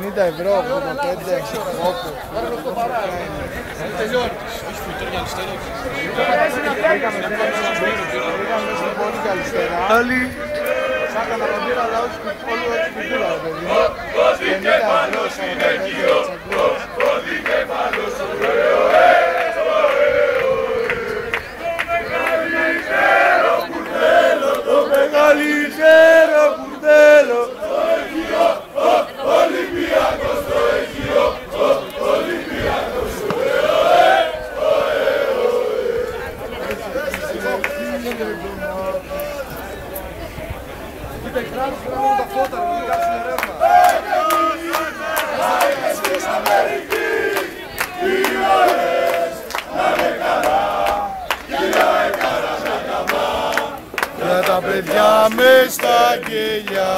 €, 85, όπου. Τελειώνει. Έχει φοιτό για αριστερό. Πήγαμε στην πολύ καλυστέρα. Άλλη. Σαν καταποντήρα, αλλά όχι όλο έτσι κουτούλα, παιδί. €50, 45 τσακλούς. Το μεγαλύτερο κουρδέλο. Ολυμπιακός το Αιγαίο, Ολυμπιακός το Κοίτα, οι κράτους πρέπει να τα φώτα, να μην κάτσουν ρεύμα. Για τα παιδιά μες στα κελιά.